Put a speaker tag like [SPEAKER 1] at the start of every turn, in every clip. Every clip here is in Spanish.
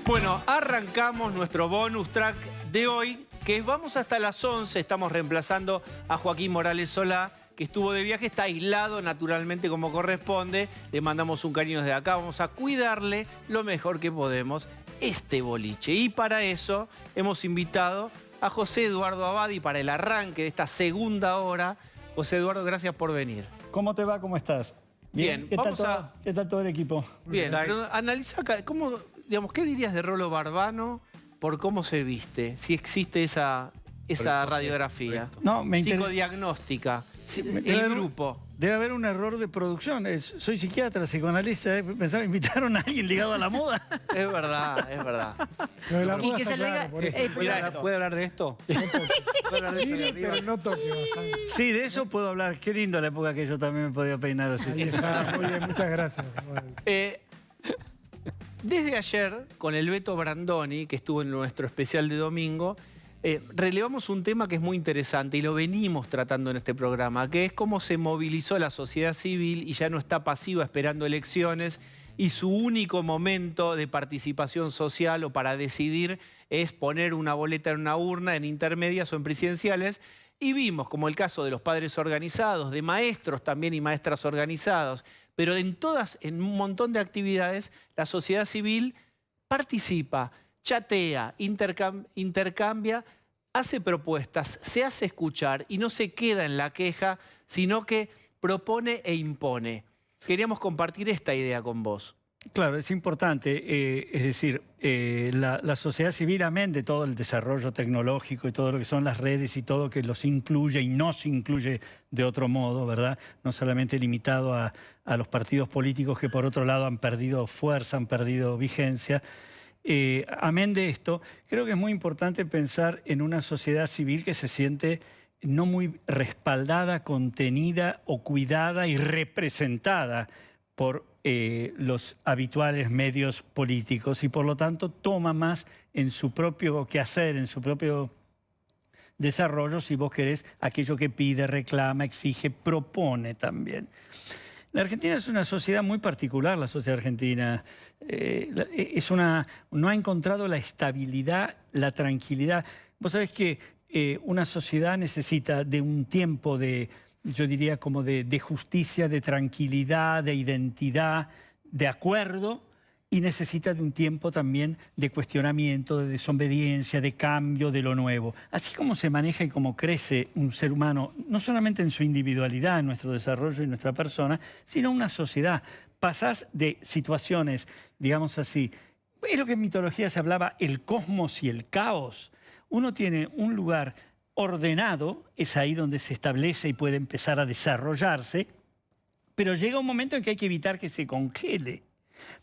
[SPEAKER 1] Bueno, arrancamos nuestro bonus track de hoy, que vamos hasta las 11. Estamos reemplazando a Joaquín Morales Solá, que estuvo de viaje, está aislado naturalmente como corresponde. Le mandamos un cariño desde acá. Vamos a cuidarle lo mejor que podemos este boliche. Y para eso hemos invitado a José Eduardo Abadi para el arranque de esta segunda hora. José Eduardo, gracias por venir.
[SPEAKER 2] ¿Cómo te va? ¿Cómo estás?
[SPEAKER 1] Bien,
[SPEAKER 2] ¿Qué tal todo el equipo?
[SPEAKER 1] Bien, pero analiza acá, ¿cómo, digamos, ¿qué dirías de Rolo Barbano por cómo se viste? Si existe esa radiografía.
[SPEAKER 2] No, me interesa.
[SPEAKER 1] Psicodiagnóstica. El grupo.
[SPEAKER 2] Debe haber un error de producción. Soy psiquiatra, psicoanalista. Pensaba que invitaron a alguien ligado a la moda.
[SPEAKER 1] Es verdad, es verdad.
[SPEAKER 3] Lo de la moda
[SPEAKER 4] que
[SPEAKER 3] está
[SPEAKER 4] se le
[SPEAKER 3] claro,
[SPEAKER 4] diga,
[SPEAKER 3] por eso.
[SPEAKER 5] ¿Puede hablar de esto?
[SPEAKER 3] Sí, pero no toque.
[SPEAKER 2] Sí, de eso puedo hablar. Qué lindo la época que yo también me podía peinar así.
[SPEAKER 3] Ahí está, muy bien, muchas gracias.
[SPEAKER 1] Desde ayer, con el Beto Brandoni, que estuvo en nuestro especial de domingo, relevamos un tema que es muy interesante y lo venimos tratando en este programa, que es cómo se movilizó la sociedad civil y ya no está pasiva esperando elecciones y su único momento de participación social o para decidir es poner una boleta en una urna, en intermedias o en presidenciales. Y vimos, como el caso de los padres organizados, de maestros también y maestras organizados, pero en un montón de actividades, la sociedad civil participa, chatea, intercambia, hace propuestas, se hace escuchar y no se queda en la queja, sino que propone e impone. Queríamos compartir esta idea con vos.
[SPEAKER 2] Claro, es importante, es decir, la sociedad civil, amén de todo el desarrollo tecnológico y todo lo que son las redes y todo que los incluye y no se incluye de otro modo, ¿verdad? No solamente limitado a los partidos políticos que por otro lado han perdido fuerza, han perdido vigencia. Amén de esto, creo que es muy importante pensar en una sociedad civil que se siente no muy respaldada, contenida o cuidada y representada por los habituales medios políticos y por lo tanto toma más en su propio quehacer, en su propio desarrollo, si vos querés, aquello que pide, reclama, exige, propone también. La Argentina es una sociedad muy particular, la sociedad argentina. No ha encontrado la estabilidad, la tranquilidad. Vos sabés que una sociedad necesita de un tiempo de, yo diría, como de justicia, de tranquilidad, de identidad, de acuerdo, y necesita de un tiempo también de cuestionamiento, de desobediencia, de cambio, de lo nuevo. Así como se maneja y como crece un ser humano, no solamente en su individualidad, en nuestro desarrollo y nuestra persona, sino una sociedad. Pasás de situaciones, digamos así, es lo que en mitología se hablaba, el cosmos y el caos. Uno tiene un lugar ordenado, es ahí donde se establece y puede empezar a desarrollarse, pero llega un momento en que hay que evitar que se congele.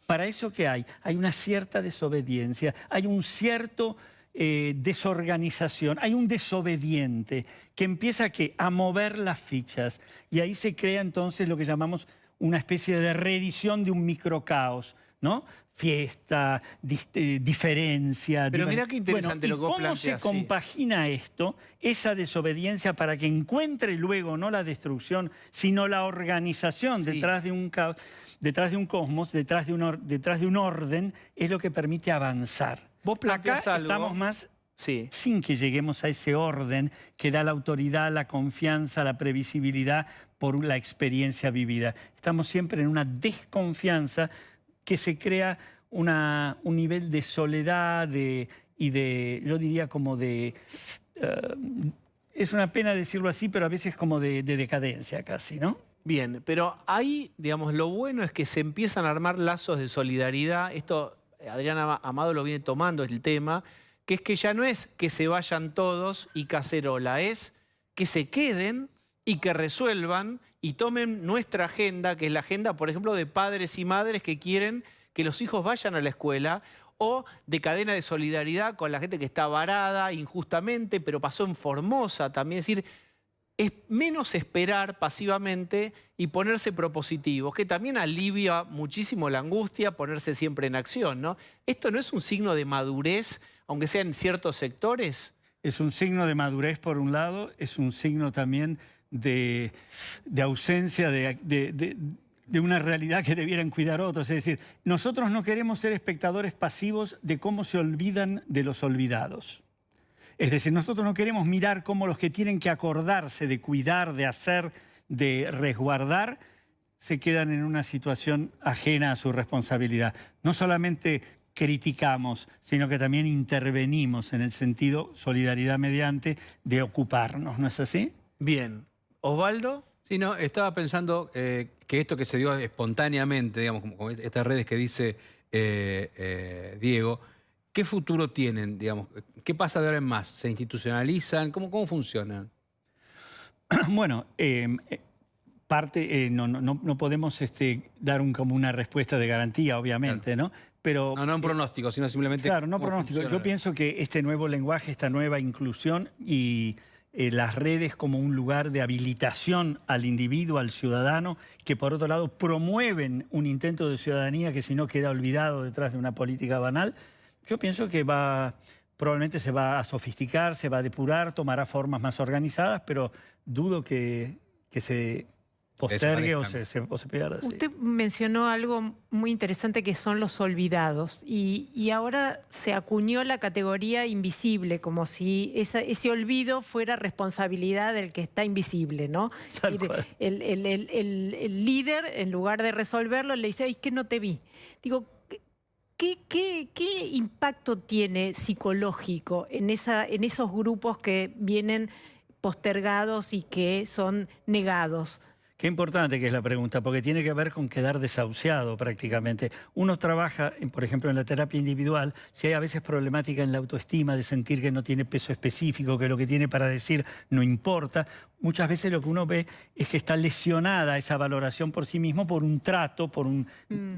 [SPEAKER 2] ¿Para eso qué hay? Hay una cierta desobediencia, hay un cierto desorganización, hay un desobediente que empieza a mover las fichas y ahí se crea entonces lo que llamamos una especie de reedición de un microcaos, ¿no? Fiesta, diferencia.
[SPEAKER 1] Pero mirá qué interesante lo que vos
[SPEAKER 2] planteás. ¿Cómo se compagina esto, esa desobediencia, para que encuentre luego no la destrucción, sino la organización detrás de un caos, detrás de un cosmos, detrás de un orden, es lo que permite avanzar?
[SPEAKER 1] Vos planteás
[SPEAKER 2] acá
[SPEAKER 1] algo.
[SPEAKER 2] Estamos más sin que lleguemos a ese orden que da la autoridad, la confianza, la previsibilidad por la experiencia vivida. Estamos siempre en una desconfianza que se crea un nivel de soledad y de, yo diría como de... es una pena decirlo así, pero a veces como de decadencia casi, ¿no?
[SPEAKER 1] Bien, pero ahí, digamos, lo bueno es que se empiezan a armar lazos de solidaridad. Esto, Adriana Amado lo viene tomando el tema, que es que ya no es que se vayan todos y cacerola, es que se queden y que resuelvan y tomen nuestra agenda, que es la agenda, por ejemplo, de padres y madres que quieren que los hijos vayan a la escuela, o de cadena de solidaridad con la gente que está varada injustamente, pero pasó en Formosa también. Es decir, es menos esperar pasivamente y ponerse propositivos, que también alivia muchísimo la angustia, ponerse siempre en acción, ¿no? ¿Esto no es un signo de madurez, aunque sea en ciertos sectores?
[SPEAKER 2] Es un signo de madurez por un lado, es un signo también de ausencia, de una realidad que debieran cuidar otros. Es decir, nosotros no queremos ser espectadores pasivos de cómo se olvidan de los olvidados. Es decir, nosotros no queremos mirar cómo los que tienen que acordarse de cuidar, de hacer, de resguardar, se quedan en una situación ajena a su responsabilidad. No solamente criticamos, sino que también intervenimos en el sentido, solidaridad mediante, de ocuparnos, ¿no es así?
[SPEAKER 1] Bien. Osvaldo.
[SPEAKER 4] Sí, no, estaba pensando que esto que se dio espontáneamente, digamos, como estas redes que dice Diego, ¿qué futuro tienen, digamos? ¿Qué pasa de ahora en más? ¿Se institucionalizan? ¿Cómo funcionan?
[SPEAKER 2] Bueno, no podemos dar como una respuesta de garantía, obviamente,
[SPEAKER 4] Claro.
[SPEAKER 2] ¿no? Pero,
[SPEAKER 4] No un pronóstico, sino simplemente...
[SPEAKER 2] claro, no
[SPEAKER 4] cómo
[SPEAKER 2] pronóstico.
[SPEAKER 4] funciona.
[SPEAKER 2] Yo pienso que este nuevo lenguaje, esta nueva inclusión y las redes como un lugar de habilitación al individuo, al ciudadano, que por otro lado promueven un intento de ciudadanía que si no queda olvidado detrás de una política banal, yo pienso que probablemente se va a sofisticar, se va a depurar, tomará formas más organizadas, pero dudo que se postergue o se pierda. Sí.
[SPEAKER 5] Usted mencionó algo muy interesante que son los olvidados y ahora se acuñó la categoría invisible, como si ese olvido fuera responsabilidad del que está invisible, ¿no?
[SPEAKER 2] Tal cual.
[SPEAKER 5] El líder, en lugar de resolverlo, le dice, ¡ay, que no te vi! Digo, ¿qué impacto tiene psicológico en esos grupos que vienen postergados y que son negados?
[SPEAKER 2] Qué importante que es la pregunta, porque tiene que ver con quedar desahuciado prácticamente. Uno trabaja, por ejemplo, en la terapia individual, si hay a veces problemática en la autoestima, de sentir que no tiene peso específico, que lo que tiene para decir no importa, muchas veces lo que uno ve es que está lesionada esa valoración por sí mismo por un trato,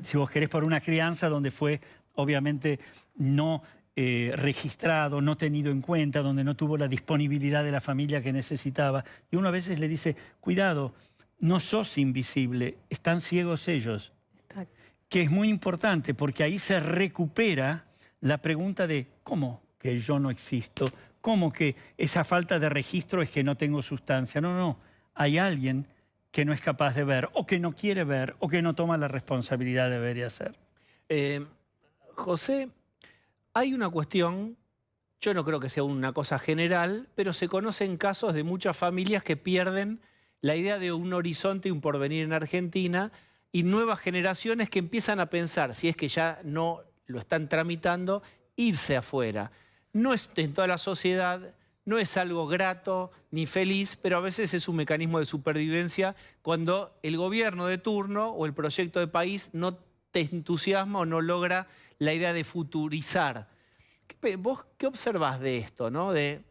[SPEAKER 2] si vos querés, por una crianza donde fue, obviamente, no registrado, no tenido en cuenta, donde no tuvo la disponibilidad de la familia que necesitaba. Y uno a veces le dice, cuidado, no sos invisible, están ciegos ellos. Que es muy importante porque ahí se recupera la pregunta de ¿cómo que yo no existo? ¿Cómo que esa falta de registro es que no tengo sustancia? No, hay alguien que no es capaz de ver o que no quiere ver o que no toma la responsabilidad de ver y hacer.
[SPEAKER 1] José, hay una cuestión, yo no creo que sea una cosa general, pero se conocen casos de muchas familias que pierden la idea de un horizonte y un porvenir en Argentina y nuevas generaciones que empiezan a pensar, si es que ya no lo están tramitando, irse afuera. No es en toda la sociedad, no es algo grato ni feliz, pero a veces es un mecanismo de supervivencia cuando el gobierno de turno o el proyecto de país no te entusiasma o no logra la idea de futurizar. ¿Vos qué observás de esto, no? De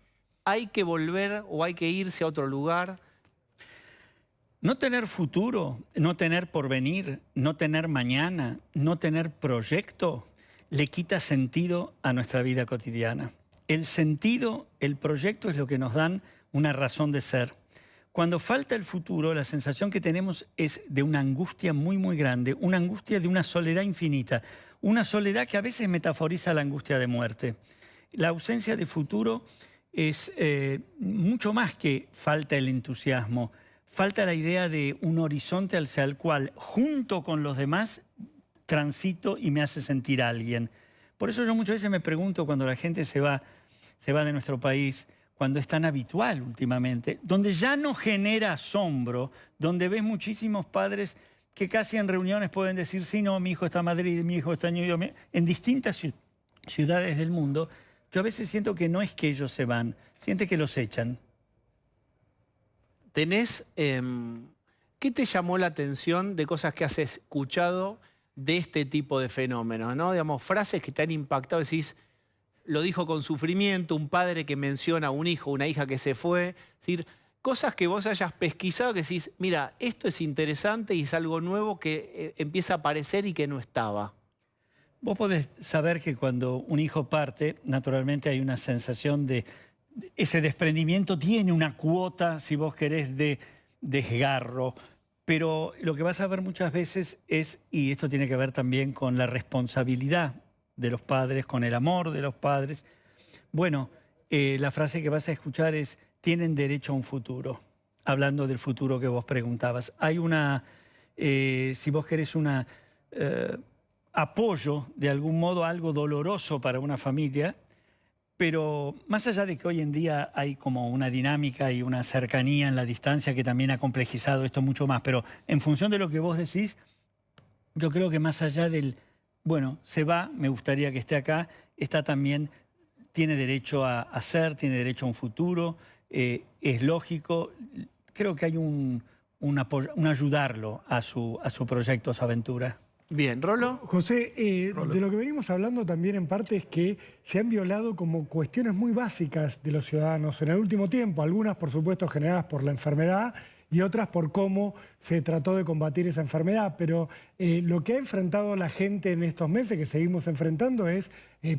[SPEAKER 1] hay que volver o hay que irse a otro lugar.
[SPEAKER 2] No tener futuro, no tener porvenir, no tener mañana, no tener proyecto, le quita sentido a nuestra vida cotidiana. El sentido, el proyecto es lo que nos dan una razón de ser. Cuando falta el futuro, la sensación que tenemos es de una angustia muy, muy grande, una angustia de una soledad infinita, una soledad que a veces metaforiza la angustia de muerte. La ausencia de futuro es mucho más que falta el entusiasmo. Falta la idea de un horizonte hacia el cual, junto con los demás, transito y me hace sentir alguien. Por eso yo muchas veces me pregunto cuando la gente se va de nuestro país, cuando es tan habitual últimamente, donde ya no genera asombro, donde ves muchísimos padres que casi en reuniones pueden decir, sí, no, mi hijo está en Madrid, mi hijo está en New York, en distintas ciudades del mundo, yo a veces siento que no es que ellos se van, siento que los echan.
[SPEAKER 1] ¿Qué te llamó la atención de cosas que has escuchado de este tipo de fenómenos, ¿no? Digamos, frases que te han impactado, decís, lo dijo con sufrimiento, un padre que menciona a un hijo, una hija que se fue, es decir, cosas que vos hayas pesquisado que decís, mira, esto es interesante y es algo nuevo que empieza a aparecer y que no estaba.
[SPEAKER 2] Vos podés saber que cuando un hijo parte, naturalmente hay una sensación de ese desprendimiento tiene una cuota, si vos querés, de desgarro, pero lo que vas a ver muchas veces es, y esto tiene que ver también con la responsabilidad de los padres, con el amor de los padres. Bueno, la frase que vas a escuchar es, tienen derecho a un futuro, hablando del futuro que vos preguntabas. Hay una si vos querés una apoyo, de algún modo, algo doloroso para una familia. Pero más allá de que hoy en día hay como una dinámica y una cercanía en la distancia que también ha complejizado esto mucho más, pero en función de lo que vos decís, yo creo que más allá del, bueno, se va, me gustaría que esté acá, está también, tiene derecho a ser, tiene derecho a un futuro, es lógico. Creo que hay un ayudarlo a su proyecto, a su aventura.
[SPEAKER 1] Bien, Rolo.
[SPEAKER 3] José, de lo que venimos hablando también en parte es que se han violado como cuestiones muy básicas de los ciudadanos en el último tiempo, algunas por supuesto generadas por la enfermedad y otras por cómo se trató de combatir esa enfermedad, pero lo que ha enfrentado la gente en estos meses, que seguimos enfrentando, es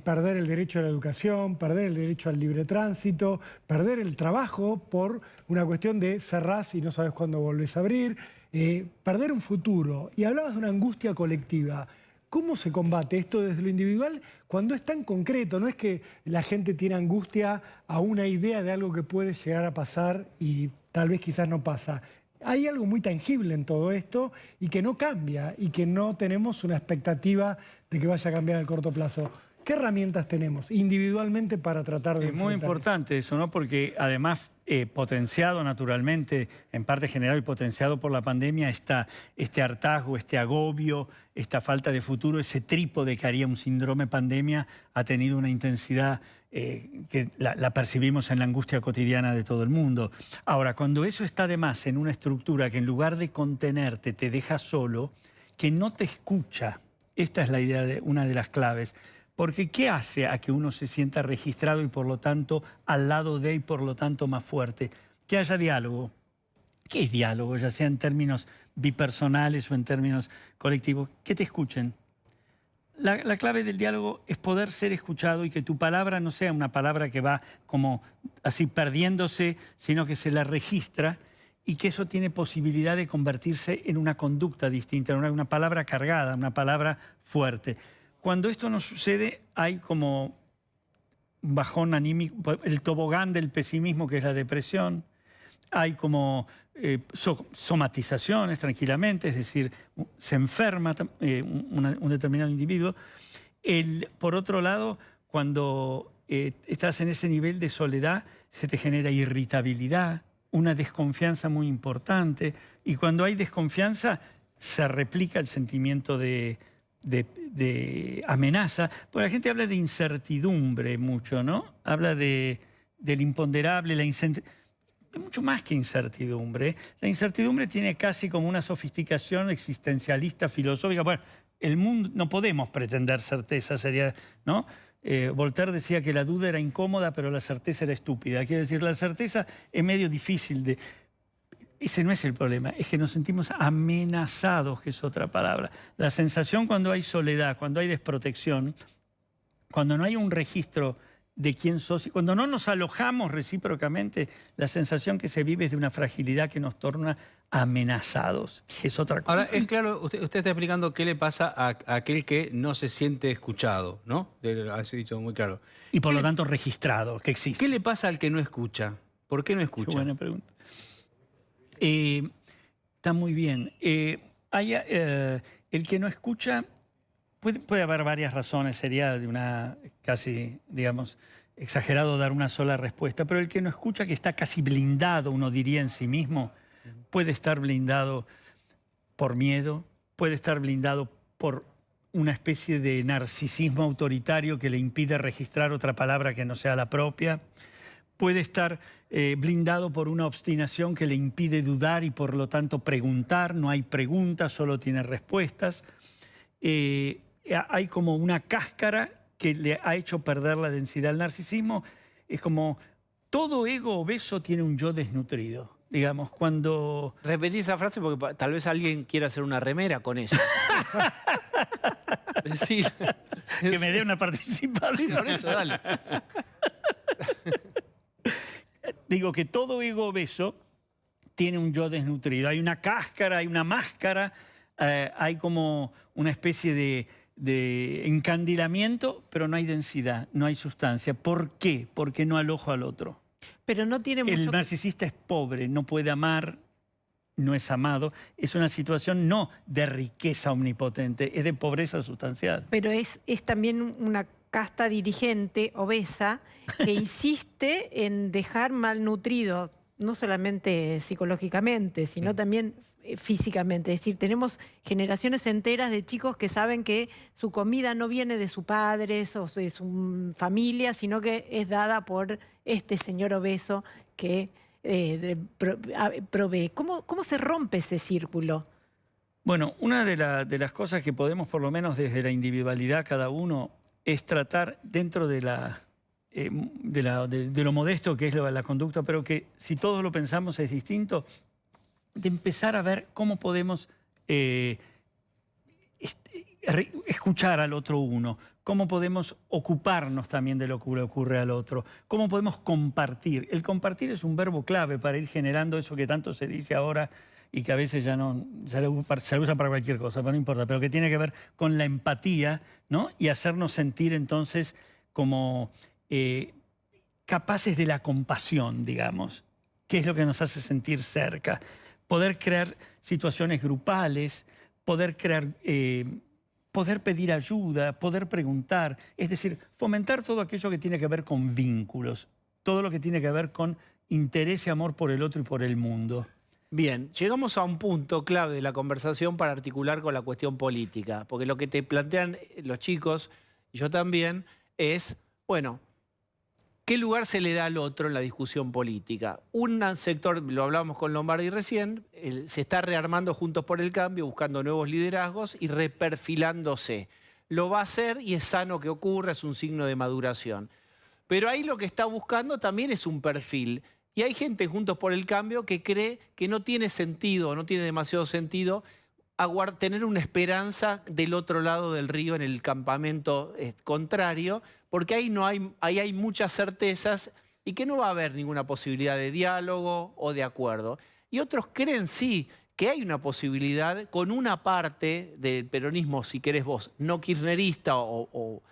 [SPEAKER 3] perder el derecho a la educación, perder el derecho al libre tránsito, perder el trabajo por una cuestión de cerrás y no sabes cuándo volvés a abrir, perder un futuro. Y hablabas de una angustia colectiva. ¿Cómo se combate esto desde lo individual cuando es tan concreto? No es que la gente tiene angustia a una idea de algo que puede llegar a pasar y tal vez quizás no pasa. Hay algo muy tangible en todo esto y que no cambia y que no tenemos una expectativa de que vaya a cambiar en el corto plazo. ¿Qué herramientas tenemos individualmente para tratar de
[SPEAKER 2] Es muy importante eso, ¿no? Porque además, potenciado naturalmente, en parte generado y potenciado por la pandemia, está este hartazgo, este agobio, esta falta de futuro, ese trípode que haría un síndrome pandemia, ha tenido una intensidad que la percibimos en la angustia cotidiana de todo el mundo. Ahora, cuando eso está de más en una estructura que en lugar de contenerte te deja solo, que no te escucha, esta es la idea de una de las claves. Porque ¿qué hace a que uno se sienta registrado y por lo tanto al lado de y por lo tanto más fuerte? Que haya diálogo. ¿Qué es diálogo? Ya sea en términos bipersonales o en términos colectivos. Que te escuchen. La clave del diálogo es poder ser escuchado y que tu palabra no sea una palabra que va como así perdiéndose, sino que se la registra y que eso tiene posibilidad de convertirse en una conducta distinta, en una palabra cargada, una palabra fuerte. Cuando esto no sucede, hay como un bajón anímico, el tobogán del pesimismo, que es la depresión. Hay como somatizaciones tranquilamente, es decir, se enferma un determinado individuo. Por otro lado, cuando estás en ese nivel de soledad, se te genera irritabilidad, una desconfianza muy importante. Y cuando hay desconfianza, se replica el sentimiento de amenaza, porque la gente habla de incertidumbre mucho, ¿no? Habla del imponderable, mucho más que incertidumbre. La incertidumbre tiene casi como una sofisticación existencialista, filosófica. Bueno, el mundo, no podemos pretender certeza, sería, ¿no? Voltaire decía que la duda era incómoda, pero la certeza era estúpida. Quiere decir, la certeza es medio difícil de... Ese no es el problema, es que nos sentimos amenazados, que es otra palabra. La sensación cuando hay soledad, cuando hay desprotección, cuando no hay un registro de quién sos, cuando no nos alojamos recíprocamente, la sensación que se vive es de una fragilidad que nos torna amenazados, que es otra cosa.
[SPEAKER 4] Ahora, es claro, usted está explicando qué le pasa a aquel que no se siente escuchado, ¿no? Has dicho muy claro.
[SPEAKER 2] Y por lo tanto registrado, que existe.
[SPEAKER 4] ¿Qué le pasa al que no escucha? ¿Por qué no escucha?
[SPEAKER 2] Qué buena pregunta. Está muy bien. El que no escucha, puede haber varias razones, sería de una casi, digamos, exagerado dar una sola respuesta, pero el que no escucha, que está casi blindado, uno diría en sí mismo, puede estar blindado por miedo, puede estar blindado por una especie de narcisismo autoritario que le impide registrar otra palabra que no sea la propia, puede estar blindado por una obstinación que le impide dudar y por lo tanto preguntar. No hay preguntas, solo tiene respuestas. Hay como una cáscara que le ha hecho perder la densidad. El narcisismo es como todo ego obeso tiene un yo desnutrido. Digamos, cuando...
[SPEAKER 1] Repetí esa frase porque tal vez alguien quiera hacer una remera con eso.
[SPEAKER 2] Sí, que me dé una participación.
[SPEAKER 1] Sí, por eso, dale.
[SPEAKER 2] Digo que todo ego obeso tiene un yo desnutrido. Hay una cáscara, hay una máscara, hay como una especie de encandilamiento, pero no hay densidad, no hay sustancia. ¿Por qué? Porque no alojo al otro.
[SPEAKER 5] Pero no tiene mucho...
[SPEAKER 2] El narcisista es pobre, no puede amar, no es amado, es una situación no de riqueza omnipotente, es de pobreza sustancial.
[SPEAKER 5] Pero es también una casta dirigente obesa que insiste en dejar malnutrido, no solamente psicológicamente, sino también físicamente. Es decir, tenemos generaciones enteras de chicos que saben que su comida no viene de sus padres o de su familia, sino que es dada por este señor obeso que provee. ¿Cómo se rompe ese círculo?
[SPEAKER 2] Bueno, una de las cosas que podemos, por lo menos desde la individualidad cada uno, es tratar dentro de lo modesto que es la conducta, pero que si todos lo pensamos es distinto, de empezar a ver cómo podemos escuchar al otro uno, cómo podemos ocuparnos también de lo que le ocurre al otro, cómo podemos compartir. El compartir es un verbo clave para ir generando eso que tanto se dice ahora y que a veces ya se usa para cualquier cosa, pero no importa, pero que tiene que ver con la empatía, ¿no? Y hacernos sentir entonces como capaces de la compasión, digamos, que es lo que nos hace sentir cerca. Poder crear situaciones grupales, poder pedir ayuda, poder preguntar, es decir, fomentar todo aquello que tiene que ver con vínculos, todo lo que tiene que ver con interés y amor por el otro y por el mundo.
[SPEAKER 1] Bien, llegamos a un punto clave de la conversación para articular con la cuestión política, porque lo que te plantean los chicos, y yo también, es, bueno, ¿qué lugar se le da al otro en la discusión política? Un sector, lo hablábamos con Lombardi recién, se está rearmando Juntos por el Cambio, buscando nuevos liderazgos y reperfilándose. Lo va a hacer y es sano que ocurra, es un signo de maduración. Pero ahí lo que está buscando también es un perfil. Y hay gente Juntos por el Cambio que cree que no tiene sentido, no tiene demasiado sentido tener una esperanza del otro lado del río en el campamento contrario, porque ahí hay muchas certezas y que no va a haber ninguna posibilidad de diálogo o de acuerdo. Y otros creen sí que hay una posibilidad con una parte del peronismo, si querés vos, no kirchnerista o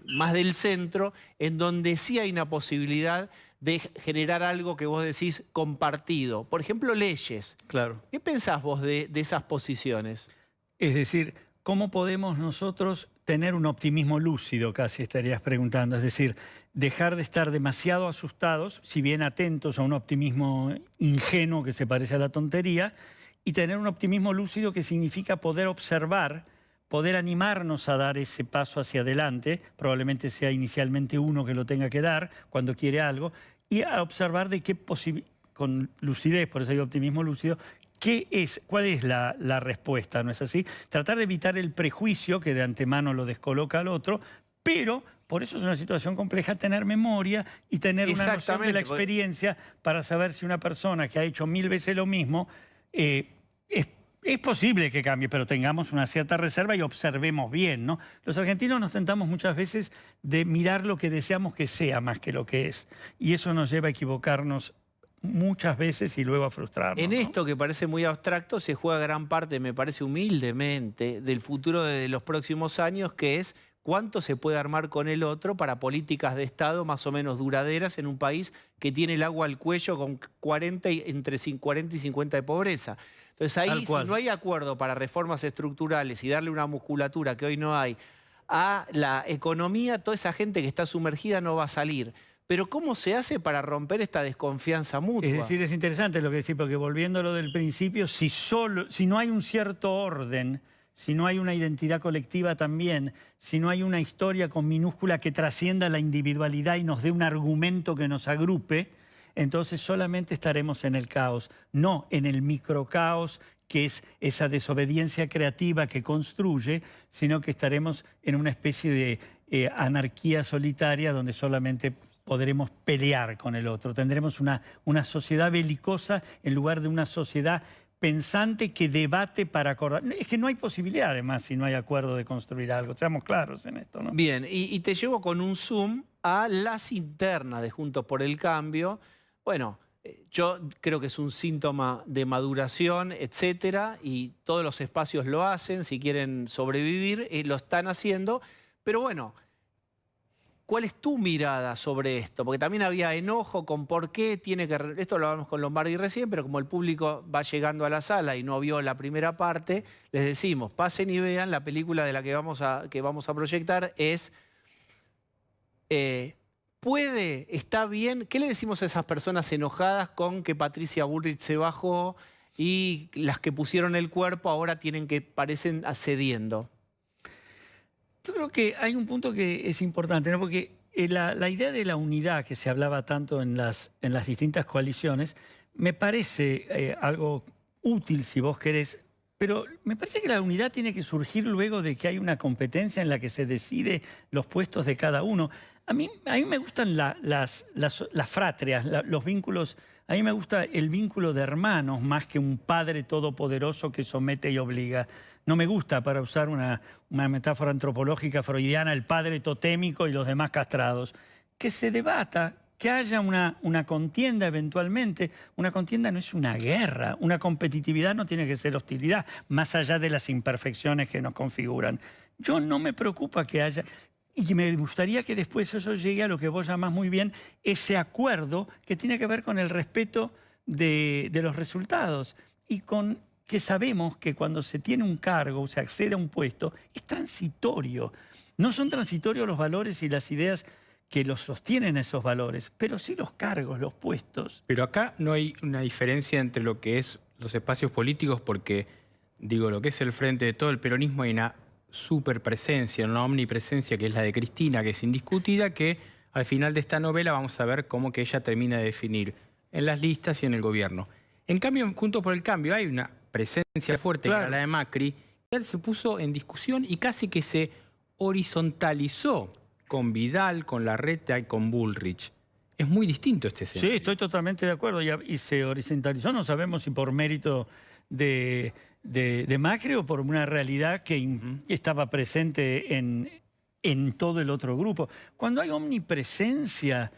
[SPEAKER 1] más del centro, en donde sí hay una posibilidad de generar algo que vos decís compartido. Por ejemplo, leyes.
[SPEAKER 2] Claro.
[SPEAKER 1] ¿Qué pensás vos de esas posiciones?
[SPEAKER 2] Es decir, ¿cómo podemos nosotros tener un optimismo lúcido, casi estarías preguntando? Es decir, dejar de estar demasiado asustados, si bien atentos a un optimismo ingenuo que se parece a la tontería, y tener un optimismo lúcido que significa poder observar, poder animarnos a dar ese paso hacia adelante, probablemente sea inicialmente uno que lo tenga que dar cuando quiere algo, y a observar de qué con lucidez, por eso hay optimismo lúcido, ¿cuál es la respuesta? ¿No es así? Tratar de evitar el prejuicio que de antemano lo descoloca al otro, pero por eso es una situación compleja tener memoria y tener una noción de la experiencia para saber si una persona que ha hecho 1000 veces lo mismo es posible que cambie, pero tengamos una cierta reserva y observemos bien, ¿no? Los argentinos nos tentamos muchas veces de mirar lo que deseamos que sea más que lo que es. Y eso nos lleva a equivocarnos muchas veces y luego a frustrarnos.
[SPEAKER 1] En esto que parece muy abstracto se juega gran parte, me parece humildemente, del futuro de los próximos años, que es cuánto se puede armar con el otro para políticas de Estado más o menos duraderas en un país que tiene el agua al cuello con entre 40 y 50 de pobreza. Entonces ahí, si no hay acuerdo para reformas estructurales y darle una musculatura que hoy no hay a la economía, toda esa gente que está sumergida no va a salir. Pero ¿cómo se hace para romper esta desconfianza mutua?
[SPEAKER 2] Es decir, es interesante lo que decís, porque volviendo a lo del principio, si no hay un cierto orden, si no hay una identidad colectiva también, si no hay una historia con minúscula que trascienda la individualidad y nos dé un argumento que nos agrupe, entonces solamente estaremos en el caos, no en el microcaos que es esa desobediencia creativa que construye, sino que estaremos en una especie de anarquía solitaria donde solamente podremos pelear con el otro. Tendremos una sociedad belicosa en lugar de una sociedad pensante que debate para acordar. Es que no hay posibilidad, además, si no hay acuerdo de construir algo. Seamos claros en esto, ¿no?
[SPEAKER 1] Bien, y te llevo con un zoom a las internas de Juntos por el Cambio. Bueno, yo creo que es un síntoma de maduración, etcétera, y todos los espacios lo hacen, si quieren sobrevivir, lo están haciendo. Pero bueno, ¿cuál es tu mirada sobre esto? Porque también había enojo con por qué tiene que... Esto lo hablamos con Lombardi recién, pero como el público va llegando a la sala y no vio la primera parte, les decimos, pasen y vean, la película de la que vamos a proyectar es... ¿está bien? ¿Qué le decimos a esas personas enojadas con que Patricia Bullrich se bajó y las que pusieron el cuerpo ahora parecen cediendo?
[SPEAKER 2] Yo creo que hay un punto que es importante, ¿no? Porque la idea de la unidad que se hablaba tanto en las distintas coaliciones me parece algo útil, si vos querés, pero me parece que la unidad tiene que surgir luego de que hay una competencia en la que se decide los puestos de cada uno. A mí me gustan las fratrias, los vínculos. A mí me gusta el vínculo de hermanos más que un padre todopoderoso que somete y obliga. No me gusta, para usar una metáfora antropológica freudiana, el padre totémico y los demás castrados. Que se debata, que haya una contienda eventualmente. Una contienda no es una guerra, una competitividad no tiene que ser hostilidad, más allá de las imperfecciones que nos configuran. Yo no me preocupa que haya... Y me gustaría que después eso llegue a lo que vos llamás muy bien ese acuerdo que tiene que ver con el respeto de los resultados y con que sabemos que cuando se tiene un cargo, se accede a un puesto, es transitorio. No son transitorios los valores y las ideas que los sostienen esos valores, pero sí los cargos, los puestos.
[SPEAKER 6] Pero acá no hay una diferencia entre lo que es los espacios políticos porque, digo, lo que es el frente de todo el peronismo hay una superpresencia, una omnipresencia que es la de Cristina, que es indiscutida, que al final de esta novela vamos a ver cómo que ella termina de definir en las listas y en el gobierno. En cambio, Juntos por el Cambio hay una presencia fuerte, claro, que era la de Macri, que él se puso en discusión y casi que se horizontalizó con Vidal, con Larreta y con Bullrich. Es muy distinto este escenario.
[SPEAKER 2] Sí, estoy totalmente de acuerdo. Y se horizontalizó, no sabemos si por mérito de Macri o por una realidad que estaba presente en todo el otro grupo. Cuando hay omnipresencia,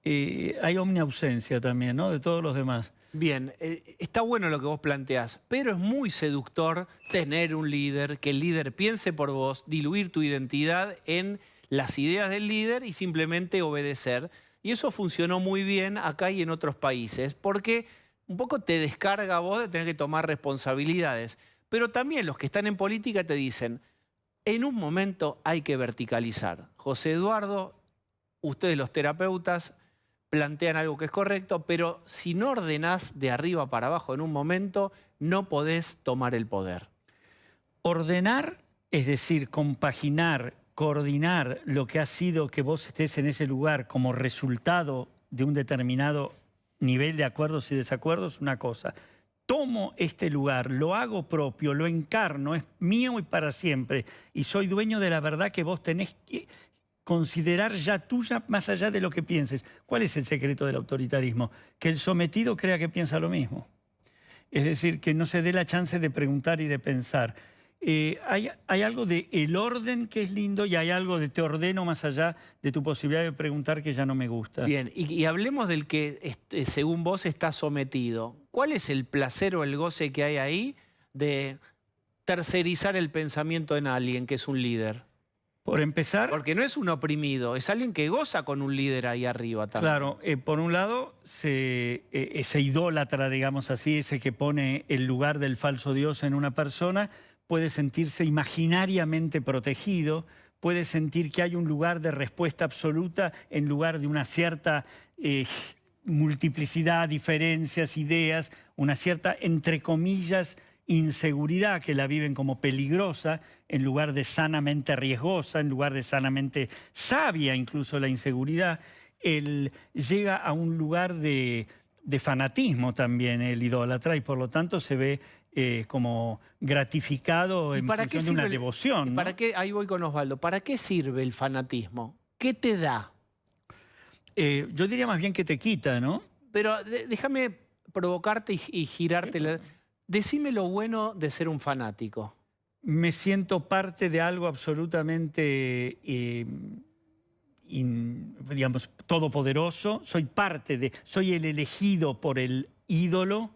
[SPEAKER 2] hay omniausencia también, ¿no? De todos los demás.
[SPEAKER 1] Bien, está bueno lo que vos planteás, pero es muy seductor tener un líder, que el líder piense por vos, diluir tu identidad en las ideas del líder y simplemente obedecer. Y eso funcionó muy bien acá y en otros países, porque un poco te descarga a vos de tener que tomar responsabilidades. Pero también los que están en política te dicen, en un momento hay que verticalizar. José Eduardo, ustedes los terapeutas plantean algo que es correcto, pero si no ordenás de arriba para abajo en un momento, no podés tomar el poder.
[SPEAKER 2] Ordenar, es decir, compaginar, coordinar lo que ha sido que vos estés en ese lugar como resultado de un determinado nivel de acuerdos y desacuerdos, una cosa. Tomo este lugar, lo hago propio, lo encarno, es mío y para siempre, y soy dueño de la verdad que vos tenés que considerar ya tuya más allá de lo que pienses. ¿Cuál es el secreto del autoritarismo? Que el sometido crea que piensa lo mismo. Es decir, que no se dé la chance de preguntar y de pensar. Hay algo de el orden que es lindo y hay algo de te ordeno más allá de tu posibilidad de preguntar que ya no me gusta.
[SPEAKER 1] Bien, y hablemos del que según vos está sometido. ¿Cuál es el placer o el goce que hay ahí de tercerizar el pensamiento en alguien que es un líder?
[SPEAKER 2] Por empezar...
[SPEAKER 1] Porque no es un oprimido, es alguien que goza con un líder ahí arriba también.
[SPEAKER 2] Claro, por un lado, ese idólatra, digamos así, ese que pone el lugar del falso Dios en una persona, puede sentirse imaginariamente protegido, puede sentir que hay un lugar de respuesta absoluta en lugar de una cierta multiplicidad, diferencias, ideas, una cierta, entre comillas, inseguridad que la viven como peligrosa en lugar de sanamente riesgosa, en lugar de sanamente sabia incluso la inseguridad. Él llega a un lugar de fanatismo también, el idólatra, y por lo tanto se ve como gratificado en función de una devoción, ¿no?
[SPEAKER 1] ¿Para qué? Ahí voy con Osvaldo. ¿Para qué sirve el fanatismo? ¿Qué te da?
[SPEAKER 2] Yo diría más bien que te quita, ¿no?
[SPEAKER 1] Pero déjame provocarte y girarte. Decime lo bueno de ser un fanático.
[SPEAKER 2] Me siento parte de algo absolutamente, digamos, todopoderoso. Soy parte de, soy el elegido por el ídolo.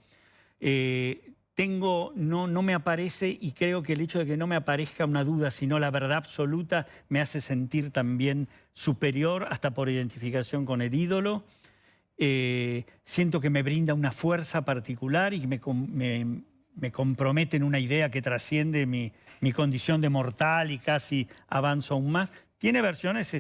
[SPEAKER 2] no me aparece, y creo que el hecho de que no me aparezca una duda, sino la verdad absoluta, me hace sentir también superior, hasta por identificación con el ídolo. Siento que me brinda una fuerza particular y que me compromete en una idea que trasciende mi condición de mortal y casi avanzo aún más. Tiene versiones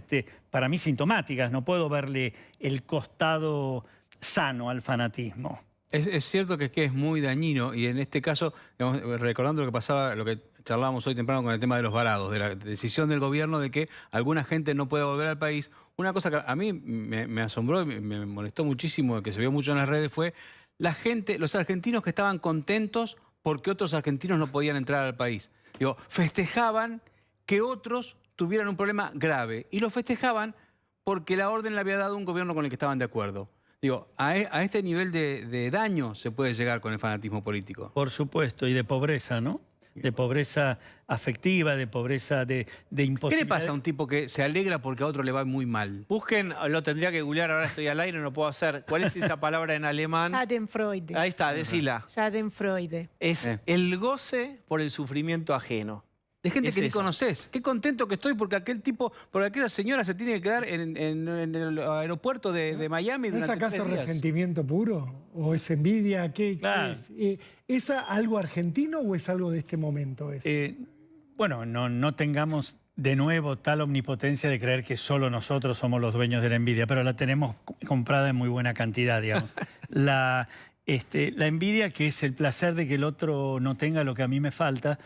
[SPEAKER 2] para mí sintomáticas, no puedo verle el costado sano al fanatismo.
[SPEAKER 4] Es cierto que es muy dañino, y en este caso, digamos, recordando lo que pasaba, lo que charlábamos hoy temprano con el tema de los varados, de la decisión del gobierno de que alguna gente no puede volver al país, una cosa que a mí me asombró y me molestó muchísimo, que se vio mucho en las redes, fue la gente, los argentinos que estaban contentos porque otros argentinos no podían entrar al país. Digo, festejaban que otros tuvieran un problema grave, y lo festejaban porque la orden le había dado un gobierno con el que estaban de acuerdo. Digo, a este nivel de daño se puede llegar con el fanatismo político.
[SPEAKER 2] Por supuesto, y de pobreza, ¿no? De pobreza afectiva, de pobreza de imposibilidad.
[SPEAKER 4] ¿Qué le pasa a un tipo que se alegra porque a otro le va muy mal?
[SPEAKER 1] Busquen, lo tendría que googlear, ahora estoy al aire, no lo puedo hacer. ¿Cuál es esa palabra en alemán?
[SPEAKER 5] Schadenfreude.
[SPEAKER 1] Ahí está, decila.
[SPEAKER 5] Schadenfreude.
[SPEAKER 1] Es el goce por el sufrimiento ajeno.
[SPEAKER 4] De gente
[SPEAKER 1] Es
[SPEAKER 4] que ni
[SPEAKER 1] eso.
[SPEAKER 4] conoces. Qué contento que estoy porque aquel tipo, porque aquella señora se tiene que quedar en el aeropuerto de Miami
[SPEAKER 3] ¿Es
[SPEAKER 4] durante
[SPEAKER 3] acaso
[SPEAKER 4] 3 días.
[SPEAKER 3] resentimiento puro? ¿O es envidia? ¿Qué
[SPEAKER 2] Claro.
[SPEAKER 3] es? ¿Es algo argentino o es algo de este momento?
[SPEAKER 2] Bueno, no tengamos de nuevo tal omnipotencia de creer que solo nosotros somos los dueños de la envidia, pero la tenemos comprada en muy buena cantidad, digamos. La envidia, que es el placer de que el otro no tenga lo que a mí me falta,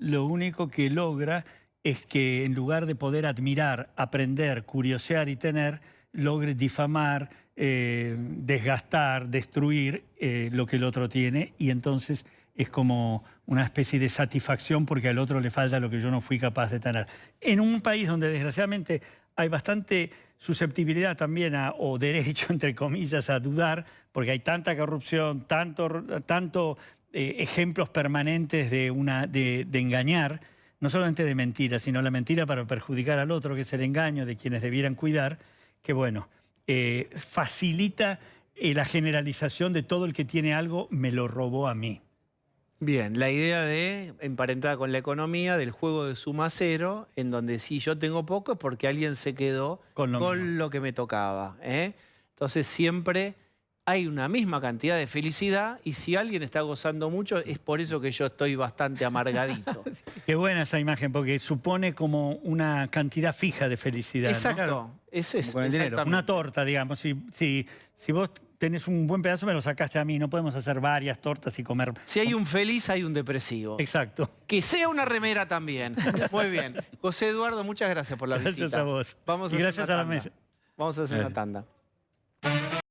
[SPEAKER 2] lo único que logra es que en lugar de poder admirar, aprender, curiosear y tener, logre difamar, desgastar, destruir lo que el otro tiene, y entonces es como una especie de satisfacción porque al otro le falta lo que yo no fui capaz de tener. En un país donde desgraciadamente hay bastante susceptibilidad también o derecho, entre comillas, a dudar, porque hay tanta corrupción, tanto ejemplos permanentes de engañar, no solamente de mentiras, sino la mentira para perjudicar al otro, que es el engaño de quienes debieran cuidar, que bueno, facilita la generalización de todo el que tiene algo, me lo robó a mí.
[SPEAKER 1] Bien, la idea emparentada con la economía, del juego de suma cero, en donde si yo tengo poco es porque alguien se quedó
[SPEAKER 2] Con lo
[SPEAKER 1] que me tocaba. Entonces siempre hay una misma cantidad de felicidad, y si alguien está gozando mucho es por eso que yo estoy bastante amargadito.
[SPEAKER 2] Qué buena esa imagen, porque supone como una cantidad fija de felicidad, ¿no?
[SPEAKER 1] Exacto, es eso.
[SPEAKER 4] con el dinero.
[SPEAKER 1] Exactamente.
[SPEAKER 2] Una torta, digamos. Si vos tenés un buen pedazo, me lo sacaste a mí. No podemos hacer varias tortas y comer.
[SPEAKER 1] Si hay un feliz, hay un depresivo.
[SPEAKER 2] Exacto.
[SPEAKER 1] Que sea una remera también. Muy bien. José Eduardo, muchas gracias por la visita.
[SPEAKER 2] Gracias a vos.
[SPEAKER 1] Vamos a
[SPEAKER 2] Y
[SPEAKER 1] hacer
[SPEAKER 2] gracias
[SPEAKER 1] una
[SPEAKER 2] a la
[SPEAKER 1] tanda.
[SPEAKER 2] mesa.
[SPEAKER 1] Vamos a hacer una tanda.